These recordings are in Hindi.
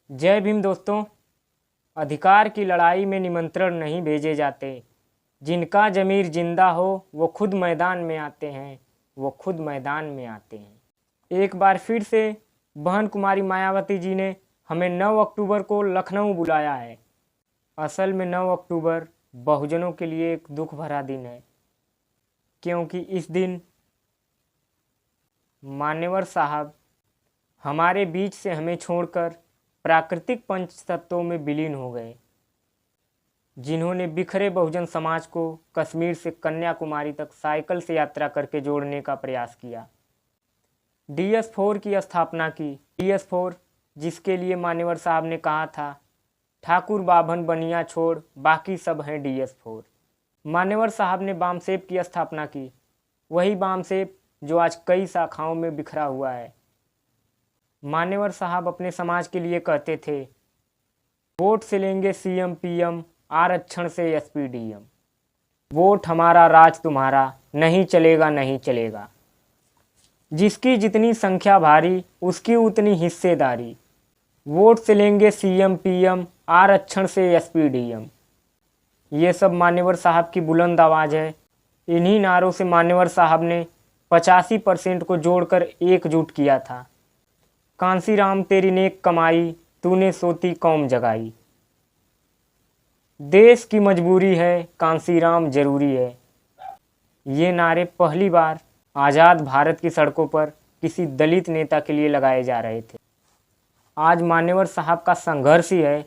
जय भीम दोस्तों। अधिकार की लड़ाई में निमंत्रण नहीं भेजे जाते। जिनका ज़मीर जिंदा हो वो खुद मैदान में आते हैं, वो खुद मैदान में आते हैं। एक बार फिर से बहन कुमारी मायावती जी ने हमें 9 अक्टूबर को लखनऊ बुलाया है। असल में 9 अक्टूबर बहुजनों के लिए एक दुख भरा दिन है, क्योंकि इस दिन मान्यवर साहब हमारे बीच से हमें छोड़कर प्राकृतिक पंच तत्वों में विलीन हो गए, जिन्होंने बिखरे बहुजन समाज को कश्मीर से कन्याकुमारी तक साइकिल से यात्रा करके जोड़ने का प्रयास किया। DS4 की स्थापना की। DS4 जिसके लिए मान्यवर साहब ने कहा था, ठाकुर बाभन बनिया छोड़ बाकी सब हैं DS4। मान्यवर साहब ने बामसेप की स्थापना की, वही बामसेप जो आज कई शाखाओं में बिखरा हुआ है। मान्यवर साहब अपने समाज के लिए कहते थे, वोट से लेंगे CM PM, आरक्षण से SP DM। वोट हमारा राज तुम्हारा, नहीं चलेगा नहीं चलेगा। जिसकी जितनी संख्या भारी उसकी उतनी हिस्सेदारी। वोट से लेंगे CM PM, आरक्षण से SP DM। ये सब मान्यवर साहब की बुलंद आवाज़ है। इन्हीं नारों से मान्यवर साहब ने 85% को जोड़कर एकजुट किया था। कांसीराम तेरी नेक कमाई, तूने सोती कौम जगाई। देश की मजबूरी है, कांसीराम जरूरी है। ये नारे पहली बार आज़ाद भारत की सड़कों पर किसी दलित नेता के लिए लगाए जा रहे थे। आज मान्यवर साहब का संघर्ष ही है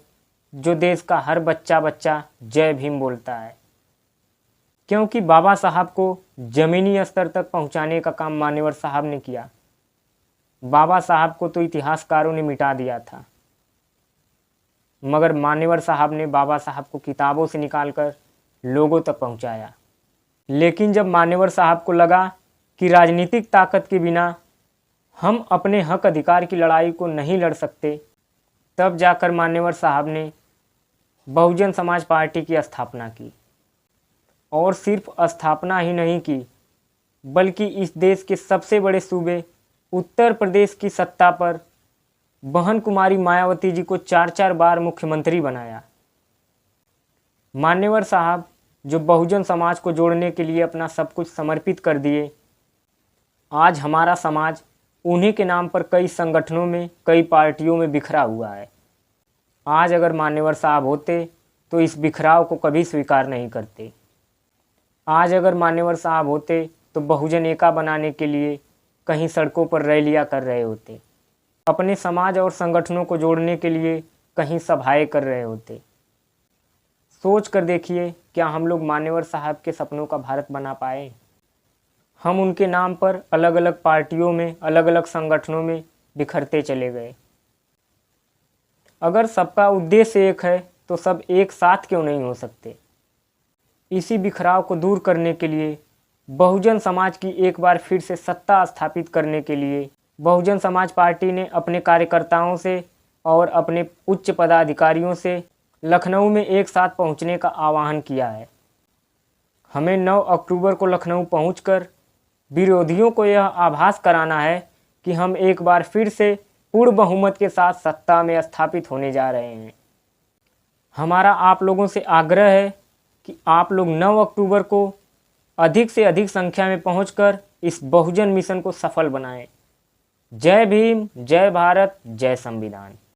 जो देश का हर बच्चा बच्चा जय भीम बोलता है, क्योंकि बाबा साहब को ज़मीनी स्तर तक पहुंचाने का काम मान्यवर साहब ने किया। बाबा साहब को तो इतिहासकारों ने मिटा दिया था, मगर मान्यवर साहब ने बाबा साहब को किताबों से निकालकर लोगों तक पहुंचाया। लेकिन जब मान्यवर साहब को लगा कि राजनीतिक ताकत के बिना हम अपने हक अधिकार की लड़ाई को नहीं लड़ सकते, तब जाकर मान्यवर साहब ने बहुजन समाज पार्टी की स्थापना की। और सिर्फ स्थापना ही नहीं की, बल्कि इस देश के सबसे बड़े सूबे उत्तर प्रदेश की सत्ता पर बहन कुमारी मायावती जी को 4-4 बार मुख्यमंत्री बनाया। मान्यवर साहब जो बहुजन समाज को जोड़ने के लिए अपना सब कुछ समर्पित कर दिए, आज हमारा समाज उन्हीं के नाम पर कई संगठनों में, कई पार्टियों में बिखरा हुआ है। आज अगर मान्यवर साहब होते तो इस बिखराव को कभी स्वीकार नहीं करते। आज अगर मान्यवर साहब होते तो बहुजन एका बनाने के लिए कहीं सड़कों पर रैलियां कर रहे होते, अपने समाज और संगठनों को जोड़ने के लिए कहीं सभाएं कर रहे होते। सोच कर देखिए, क्या हम लोग मान्यवर साहब के सपनों का भारत बना पाए? हम उनके नाम पर अलग अलग पार्टियों में, अलग अलग संगठनों में बिखरते चले गए। अगर सबका उद्देश्य एक है तो सब एक साथ क्यों नहीं हो सकते? इसी बिखराव को दूर करने के लिए, बहुजन समाज की एक बार फिर से सत्ता स्थापित करने के लिए बहुजन समाज पार्टी ने अपने कार्यकर्ताओं से और अपने उच्च पदाधिकारियों से लखनऊ में एक साथ पहुंचने का आह्वान किया है। हमें 9 अक्टूबर को लखनऊ पहुंचकर विरोधियों को यह आभास कराना है कि हम एक बार फिर से पूर्ण बहुमत के साथ सत्ता में स्थापित होने जा रहे हैं। हमारा आप लोगों से आग्रह है कि आप लोग 9 अक्टूबर को अधिक से अधिक संख्या में पहुंचकर इस बहुजन मिशन को सफल बनाएं। जय भीम, जय भारत, जय संविधान।